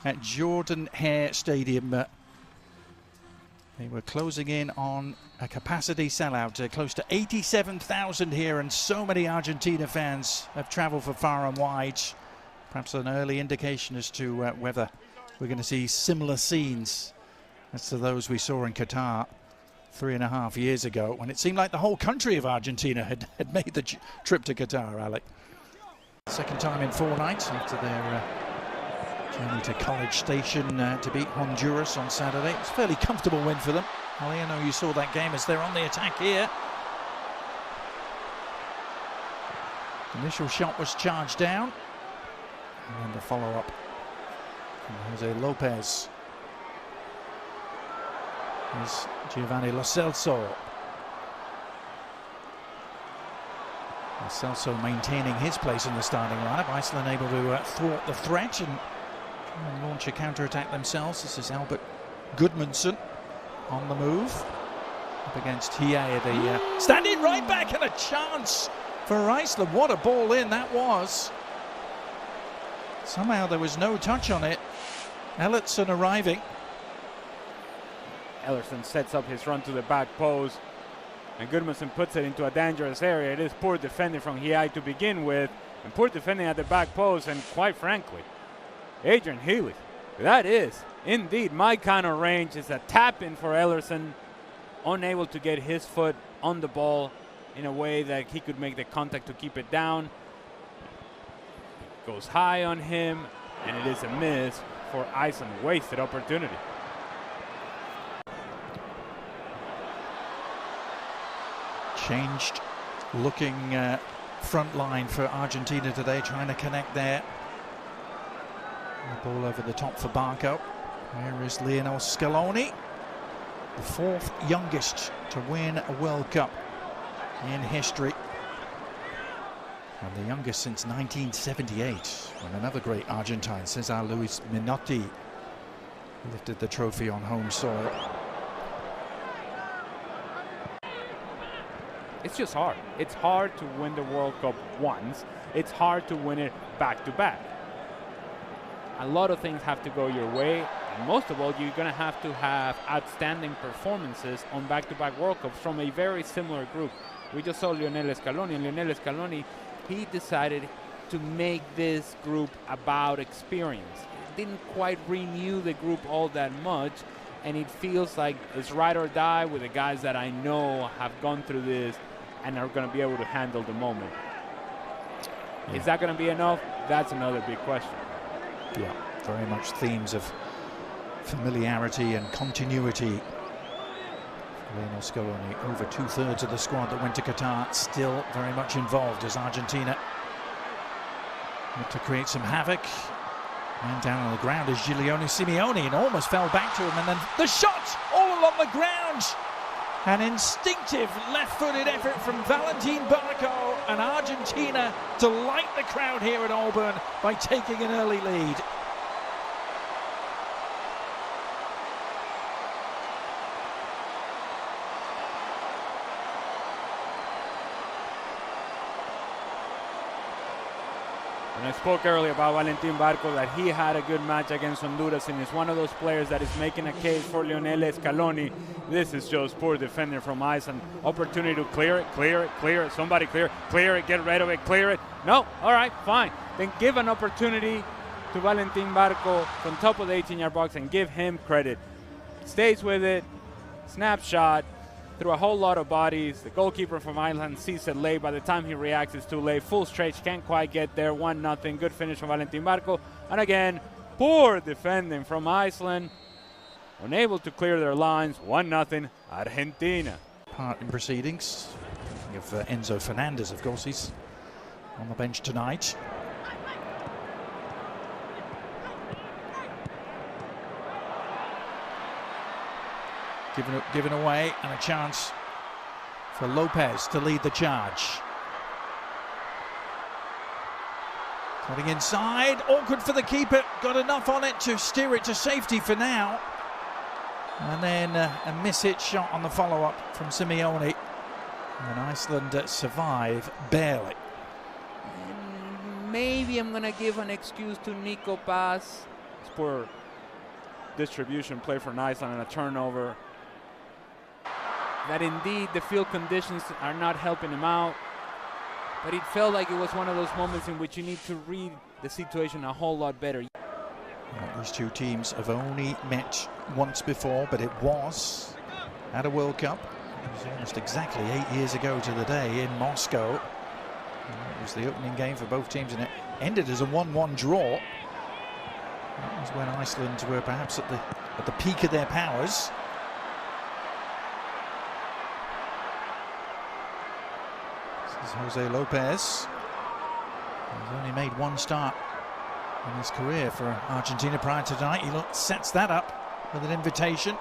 at Jordan Hare Stadium. They were closing in on a capacity sellout, close to 87,000 here, and so many Argentina fans have travelled for far and wide. Perhaps an early indication as to whether we're going to see similar scenes as to those we saw in Qatar 3.5 years ago, when it seemed like the whole country of Argentina had made the trip to Qatar, Alec. Second time in 4 nights after their journey to College Station to beat Honduras on Saturday. It's a fairly comfortable win for them. Ali, I know you saw that game as they're on the attack here. Initial shot was charged down. And then the follow-up from Jose Lopez. Here's Giovanni Lo Celso. Lo Celso maintaining his place in the starting lineup. Iceland able to thwart the threat and launch a counter-attack themselves. This is Albert Gudmundsson on the move up against Hiei, the standing right back, and a chance for Iceland. What a ball in that was. Somehow there was no touch on it. Ellertson arriving. Ellertson sets up his run to the back post, and Gudmundsson puts it into a dangerous area. It is poor defending from Hiei to begin with, and poor defending at the back post, and quite frankly, Adrian Healy, that is indeed my kind of range. Is a tap in for Ellertson, unable to get his foot on the ball in a way that he could make the contact to keep it down. Goes high on him, and it is a miss for Iceland. Wasted opportunity. Changed looking front line for Argentina today, trying to connect there. The ball over the top for Barco. Here is Lionel Scaloni, the 4th youngest to win a World Cup in history, and the youngest since 1978, when another great Argentine, Cesar Luis Menotti, lifted the trophy on home soil. It's just hard. It's hard to win the World Cup once. It's hard to win it back to back. A lot of things have to go your way, and most of all, you're going to have outstanding performances on back-to-back World Cups from a very similar group. We just saw Lionel Scaloni, and Lionel Scaloni, he decided to make this group about experience. It didn't quite renew the group all that much, and it feels like it's ride or die with the guys that I know have gone through this and are going to be able to handle the moment. Yeah. Is that going to be enough? That's another big question. Yeah, very much themes of familiarity and continuity. Lionel Scaloni, over 2/3 of the squad that went to Qatar, still very much involved as Argentina look to create some havoc. Man down on the ground is Giuliano Simeone, and almost fell back to him, and then the shot all along the ground. An instinctive left-footed effort from Valentin Barco, and Argentina delight the crowd here at Auburn by taking an early lead. And I spoke earlier about Valentin Barco, that he had a good match against Honduras, and is one of those players that is making a case for Lionel Scaloni. This is just poor defending from Iceland. Opportunity to clear it. Somebody clear it, get rid of it, clear it. No, all right, fine. Then give an opportunity to Valentin Barco from top of the 18-yard box and give him credit. Stays with it, snapshot, through a whole lot of bodies. The goalkeeper from Iceland sees it late. By the time he reacts, it's too late. Full stretch, can't quite get there. 1-0. Good finish from Valentin Barco. And again, poor defending from Iceland. Unable to clear their lines. 1-0. Argentina. Part in proceedings. Thinking of Enzo Fernandez, of course. He's on the bench tonight. Given away, and a chance for Lopez to lead the charge. Cutting inside, awkward for the keeper, got enough on it to steer it to safety for now. And then a miss-hit shot on the follow-up from Simeone. And Iceland survive barely. And maybe I'm going to give an excuse to Nico Paz. It's poor distribution play for Iceland and a turnover. That indeed the field conditions are not helping him out. But it felt like it was one of those moments in which you need to read the situation a whole lot better. These two teams have only met once before, but it was at a World Cup. It was almost exactly 8 years ago to the day in Moscow. It was the opening game for both teams, and it ended as a 1-1 draw. That was when Iceland were perhaps at the peak of their powers. This is Jose Lopez. He's only made one start in his career for Argentina prior to tonight. He sets that up with an invitation.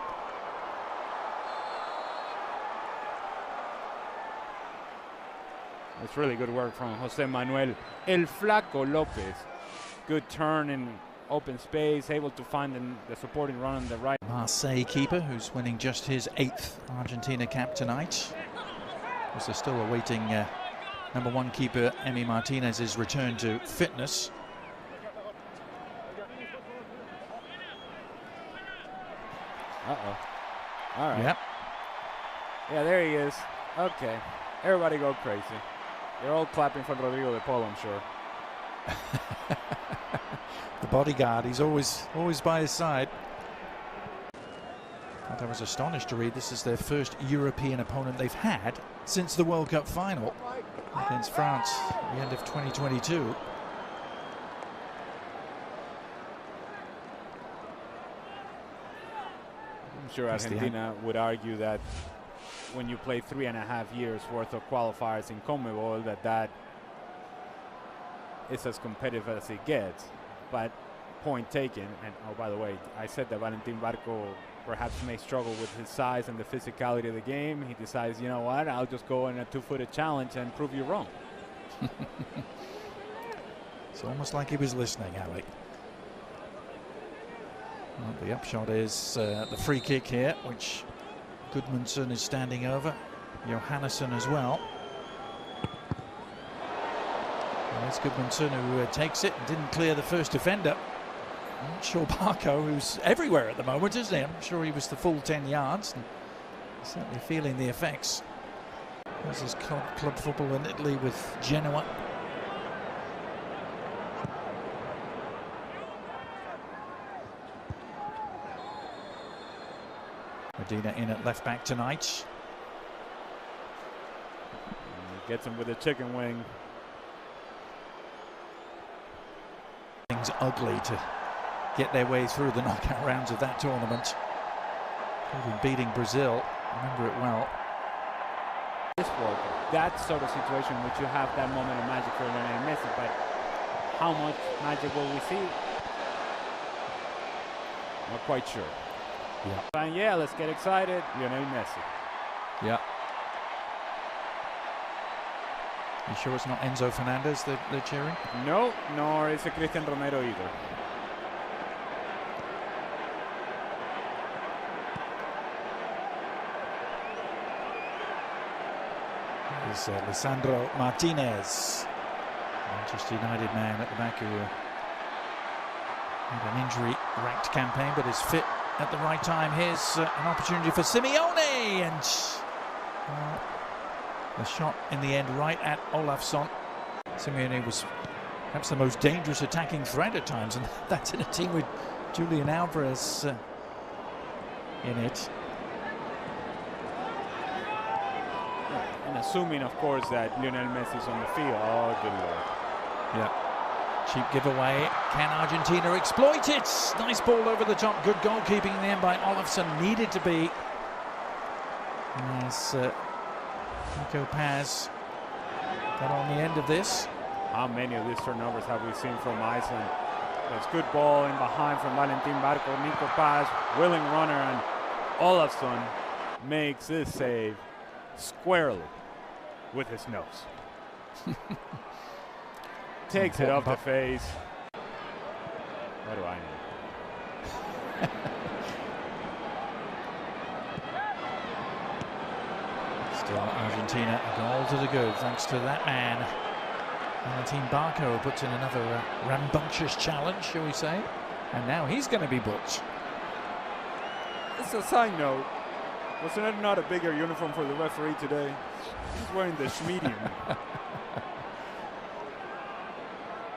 It's really good work from Jose Manuel El Flaco Lopez. Good turn in open space, able to find the supporting run on the right. Marseille keeper, who's winning just his 8th Argentina cap tonight. As they're still awaiting number 1 keeper Emi Martinez's return to fitness. Uh-oh. All right. Yep. Yeah, there he is. Okay. Everybody go crazy. They're all clapping for Rodrigo de Paul, I'm sure. The bodyguard, he's always by his side. I was astonished to read this is their first European opponent they've had since the World Cup final against France at the end of 2022. I'm sure Argentina would argue that when you play 3.5 years worth of qualifiers in CONMEBOL, that is as competitive as it gets. But point taken, and oh, by the way, I said that Valentin Barco perhaps may struggle with his size and the physicality of the game. He decides, you know what, I'll just go in a 2-footed challenge and prove you wrong. It's almost like he was listening, Alec. Well, the upshot is the free kick here, which Gudmundsson is standing over. Johannesson as well. And it's Gudmundsson who takes it and didn't clear the first defender. I'm not sure Barco, who's everywhere at the moment, isn't he? I'm sure he was the full 10 yards. And certainly feeling the effects. This is club football in Italy with Genoa. Medina in at left back tonight. And he gets him with a chicken wing. Things ugly to get their way through the knockout rounds of that tournament. Including beating Brazil. Remember it well. This World Cup, that sort of situation in which you have that moment of magic for Lionel Messi, but how much magic will we see? Not quite sure. Yeah. And yeah, let's get excited. Lionel Messi. Yeah. You sure it's not Enzo Fernandez that they're cheering? No, nor is it Cristian Romero either. Is Lisandro Martinez, Manchester United man at the back, who had an injury-racked campaign but is fit at the right time. Here's an opportunity for Simeone, and the shot in the end right at Olafsson. Simeone was perhaps the most dangerous attacking threat at times, and that's in a team with Julian Alvarez in it. And assuming, of course, that Lionel Messi is on the field. Oh, good Lord. Yeah. Cheap giveaway. Can Argentina exploit it? Nice ball over the top. Good goalkeeping in the end by Olafsson. Needed to be. As Nico Paz got on the end of this. How many of these turnovers have we seen from Iceland? There's good ball in behind from Valentin Barco. Nico Paz, willing runner, and Olafsson makes this save squarely with his nose. Takes it off the face. What do I know? Still Argentina, a goal to the good thanks to that man. Valentin Barco puts in another rambunctious challenge, shall we say. And now he's going to be booked. It's a side note. Was there not a bigger uniform for the referee today? He's wearing the medium.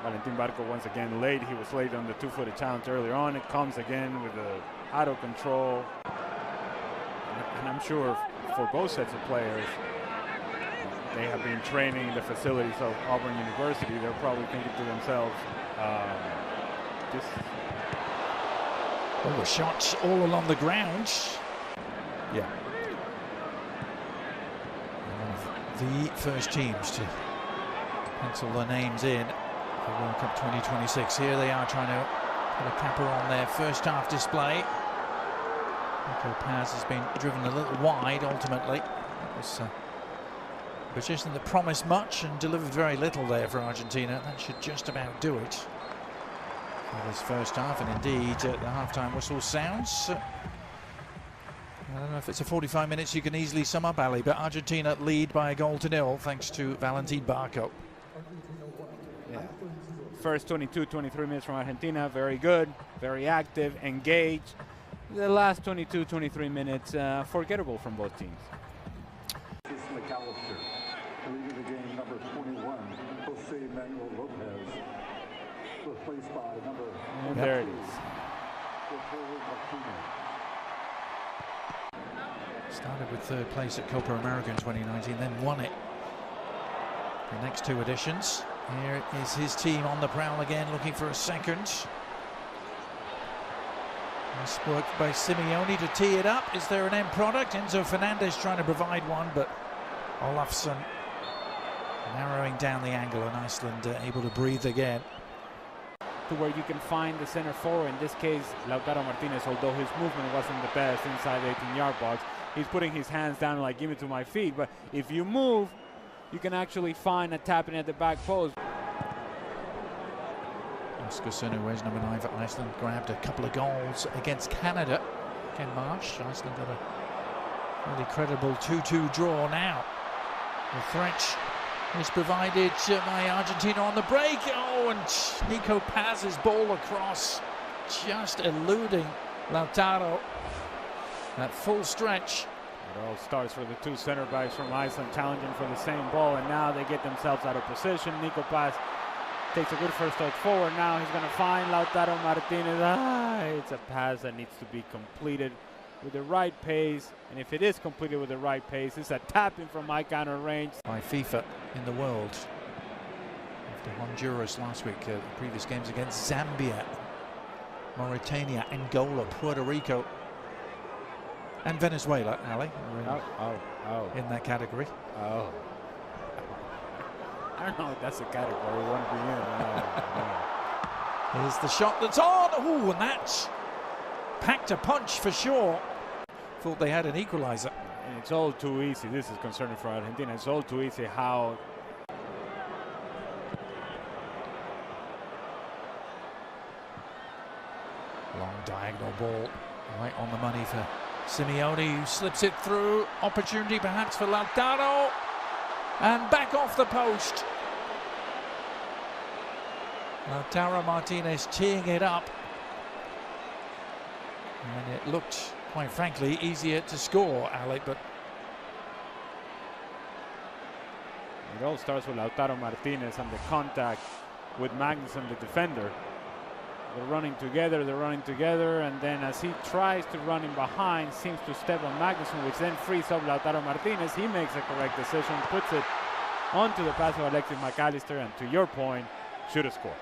Valentin Barco once again late. He was late on the two-footed challenge earlier on. It comes again with the out of control. And I'm sure for both sets of players, they have been training in the facilities of Auburn University. They're probably thinking to themselves, There were shots all along the ground. Yeah. One of the first teams to pencil their names in for World Cup 2026. Here they are trying to put a capper on their first half display. Nico Paz has been driven a little wide ultimately. It was a position that promised much and delivered very little there for Argentina. That should just about do it for this first half, and indeed the half-time whistle sounds. I don't know if it's a 45 minutes you can easily sum up, Ali, but Argentina lead by a goal to nil thanks to Valentin Barco. Yeah. First 22-23 minutes from Argentina, very good, very active, engaged. The last 22-23 minutes, forgettable from both teams. McAllister, leading the game, number 21, Jose Manuel Lopez, replaced by number... And there it is. Started with third place at Copa America in 2019, then won it the next two editions. Here is his team on the prowl again, looking for a second. Nice work by Simeone to tee it up. Is there an end product? Enzo Fernandez trying to provide one, but Olafsson narrowing down the angle, and Iceland able to breathe again. To where you can find the center forward, in this case Lautaro Martinez, although his movement wasn't the best inside the 18-yard box. He's putting his hands down like, give it to my feet, but if you move, you can actually find a tapping at the back post. Oskarsson, who wears number 9 for Iceland, grabbed a couple of goals against Canada. Ken Marsh, Iceland got a really credible 2-2 draw now. The threat is provided by Argentina on the break. Oh, and Nico Paz's ball across, just eluding Lautaro. That full stretch. It all starts for the two center backs from Iceland challenging for the same ball, and now they get themselves out of position. Nico Paz takes a good first touch forward. Now he's going to find Lautaro Martinez. It's a pass that needs to be completed with the right pace, and if it is completed with the right pace, it's a tapping from high counter range. By FIFA in the world. After Honduras last week, the previous games against Zambia, Mauritania, Angola, Puerto Rico, and Venezuela, Ali, in that category. Oh. I don't know if that's the category we want to be in. Here's the shot that's on. Ooh, and that's packed a punch for sure. Thought they had an equalizer. And it's all too easy. This is concerning for Argentina. It's all too easy how... Long diagonal ball right on the money for Simeone, who slips it through. Opportunity perhaps for Lautaro. And back off the post. Lautaro Martinez teeing it up. And it looked, quite frankly, easier to score, Alec, but... It all starts with Lautaro Martinez and the contact with Magnuson, the defender. They're running together, and then as he tries to run in behind, seems to step on Magnuson, which then frees up Lautaro Martinez. He makes the correct decision, puts it onto the pass of Alexis McAllister, and to your point, should have scored.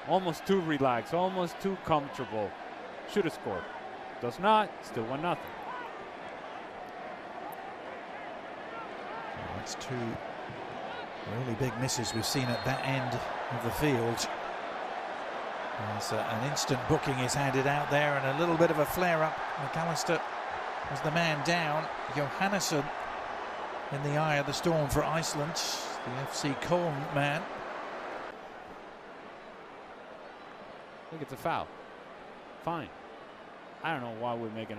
Almost too relaxed, almost too comfortable. Should have scored. Does not, still 1-0. That's two really big misses we've seen at that end of the field. As an instant booking is handed out there, and a little bit of a flare-up. McAllister was the man down. Johannesson in the eye of the storm for Iceland, the FC Köln man. I think it's a foul. Fine. I don't know why we're making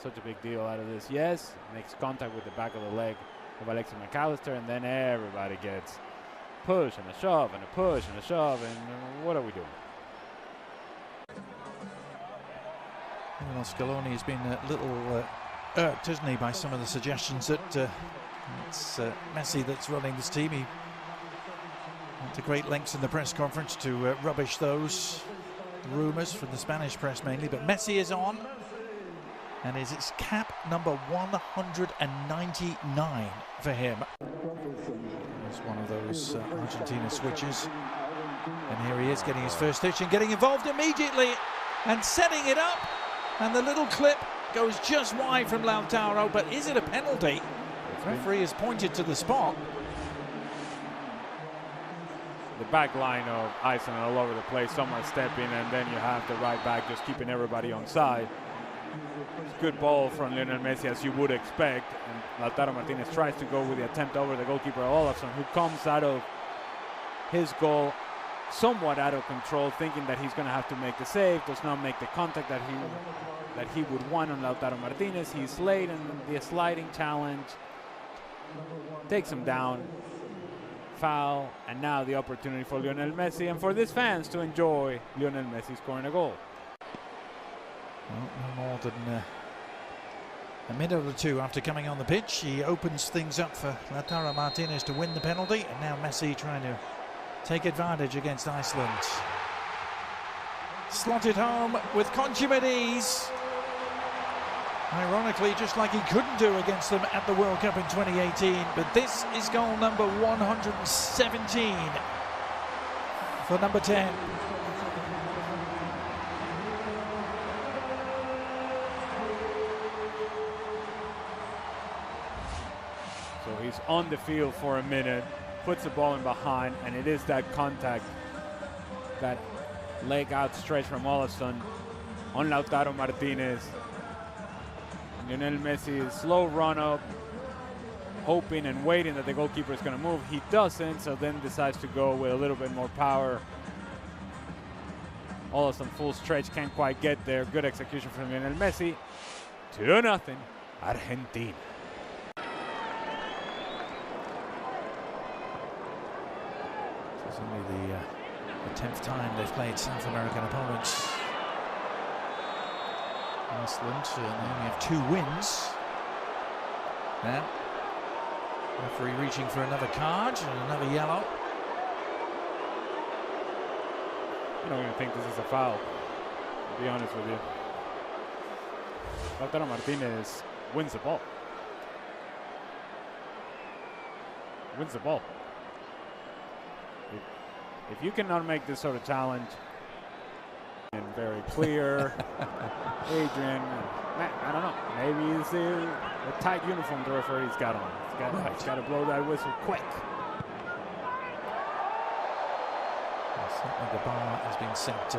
such a big deal out of this. Yes, makes contact with the back of the leg of Alexis McAllister, and then everybody gets push and a shove and a push and a shove, and what are we doing? Well, Scaloni has been a little irked, hasn't he, by some of the suggestions that it's Messi that's running this team. He went to great lengths in the press conference to rubbish those rumours from the Spanish press mainly. But Messi is on, and it's cap number 199 for him. It's one of those Argentina switches. And here he is getting his first touch and getting involved immediately and setting it up. And the little clip goes just wide from Lautaro, but is it a penalty? The referee has pointed to the spot. The back line of Iceland all over the place, someone stepping, and then you have the right back just keeping everybody on side. It's good ball from Lionel Messi, as you would expect, and Lautaro Martinez tries to go with the attempt over the goalkeeper Olafsson, who comes out of his goal somewhat out of control, thinking that he's going to have to make the save, does not make the contact that he would want on Lautaro Martinez. He's late in the sliding challenge, takes him down, foul, and now the opportunity for Lionel Messi and for these fans to enjoy Lionel Messi scoring a goal. Well, no more than a minute or two after coming on the pitch, he opens things up for Lautaro Martinez to win the penalty, and now Messi trying to take advantage against Iceland. Slotted home with consummate ease. Ironically, just like he couldn't do against them at the World Cup in 2018. But this is goal number 117 for number 10. So he's on the field for a minute, puts the ball in behind, and it is that contact, that leg outstretched from Olafsson on Lautaro Martinez. Lionel Messi, slow run up, hoping and waiting that the goalkeeper is going to move. He doesn't, so then decides to go with a little bit more power. Olafsson full stretch, can't quite get there. Good execution from Lionel Messi. 2-0, Argentina. It's only the 10th time they've played South American opponents. Iceland, they only have 2 wins. Now, referee reaching for another card and another yellow. I don't even think this is a foul, to be honest with you. Lautaro Martinez wins the ball. Wins the ball. If you cannot make this sort of challenge, and very clear, Adrian, I don't know, maybe it's the tight uniform the referee's got on. He's got to blow that whistle quick. Certainly the bar has been set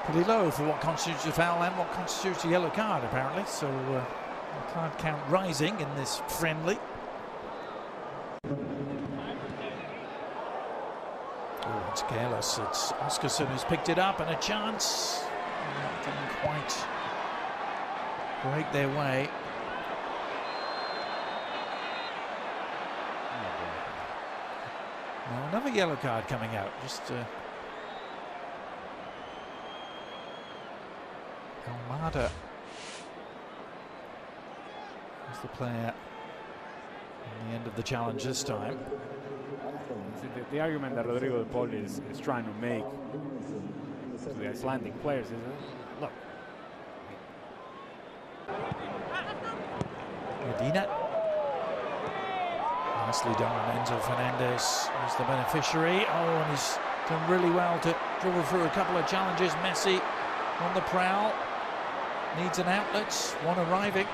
pretty low for what constitutes a foul and what constitutes a yellow card, apparently. So the card count rising in this friendly. Oh, it's careless. It's Oscarsson who's picked it up, and a chance. Didn't quite break their way. Well, another yellow card coming out. Just Almada is the player in the end of the challenge this time. The argument that Rodrigo de Paul is trying to make to the Icelandic players is, look. Medina. Nicely done. Enzo Fernandez is the beneficiary. Oh, and he's done really well to dribble through a couple of challenges. Messi on the prowl. Needs an outlet. One arriving.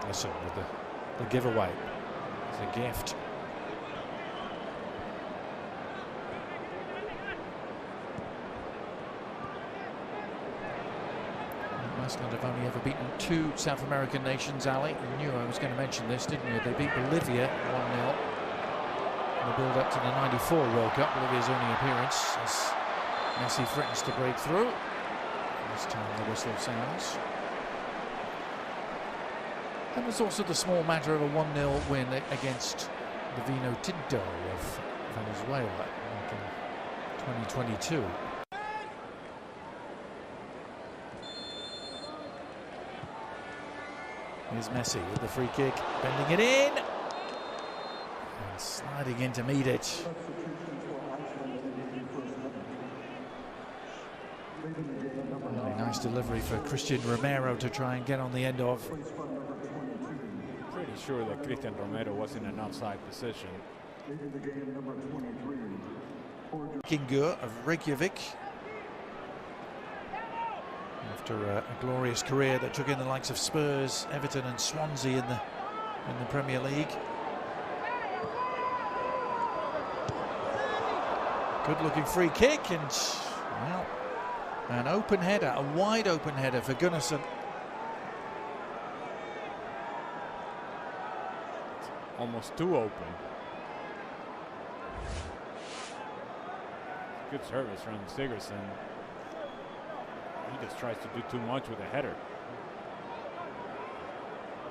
Listen, with the giveaway. It's a gift. Iceland have only ever beaten 2 South American nations, Ali. You knew I was going to mention this, didn't you? They beat Bolivia 1-0 in the build-up to the '94 World Cup. Bolivia's only appearance as Messi threatens to break through. This time the whistle sounds. And there's also the small matter of a 1-0 win against the Vino Tinto of Venezuela back in 2022. Here's Messi with the free kick, bending it in, and sliding in to meet it. Really nice delivery for Christian Romero to try and get on the end of. Pretty sure that Christian Romero was in an offside position. Kingur of Reykjavik. After a glorious career that took in the likes of Spurs, Everton and Swansea in the Premier League. Good looking free kick, and well, an open header, a wide open header for Gunnarsson. Almost too open. Good service from Sigurdsson. He just tries to do too much with a header.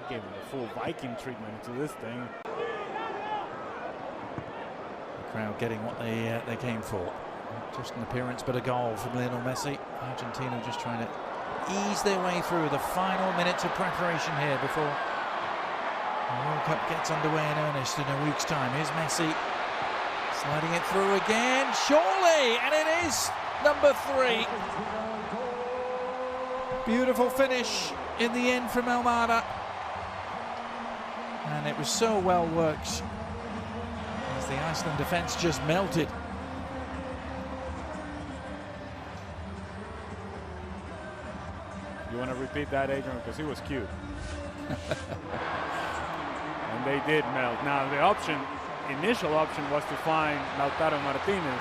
He gave him the full Viking treatment to this thing. The crowd getting what they came for. Not just an appearance, but a goal from Lionel Messi. Argentina just trying to ease their way through the final minutes of preparation here before the World Cup gets underway in earnest in a week's time. Here's Messi sliding it through again, surely, and it is number 3. Beautiful finish in the end from Almada, and it was so well worked as the Iceland defence just melted. You want to repeat that, Adrian, because he was cute. And they did melt. Now the initial option was to find Lautaro Martinez.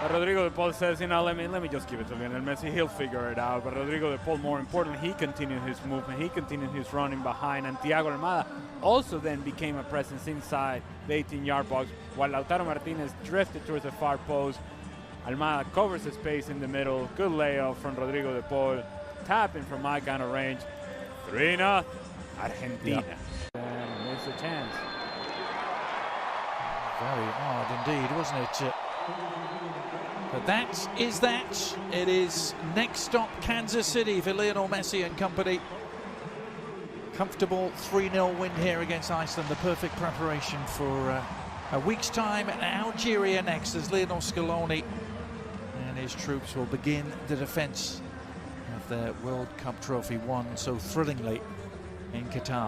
But Rodrigo de Paul says, you know, let me just give it to Lionel Messi. He'll figure it out. But Rodrigo de Paul, more importantly, he continued his movement. He continued his running behind. And Thiago Almada also then became a presence inside the 18-yard box, while Lautaro Martinez drifted towards the far post. Almada covers the space in the middle. Good layoff from Rodrigo de Paul. Tapping from my kind of range. 3-0, Argentina. Yep. And missed a chance. Very odd indeed, wasn't it? But that is that. It is next stop Kansas City for Lionel Messi and company. Comfortable 3-0 win here against Iceland. The perfect preparation for a week's time in Algeria next, as Lionel Scaloni and his troops will begin the defence of their World Cup trophy won so thrillingly in Qatar.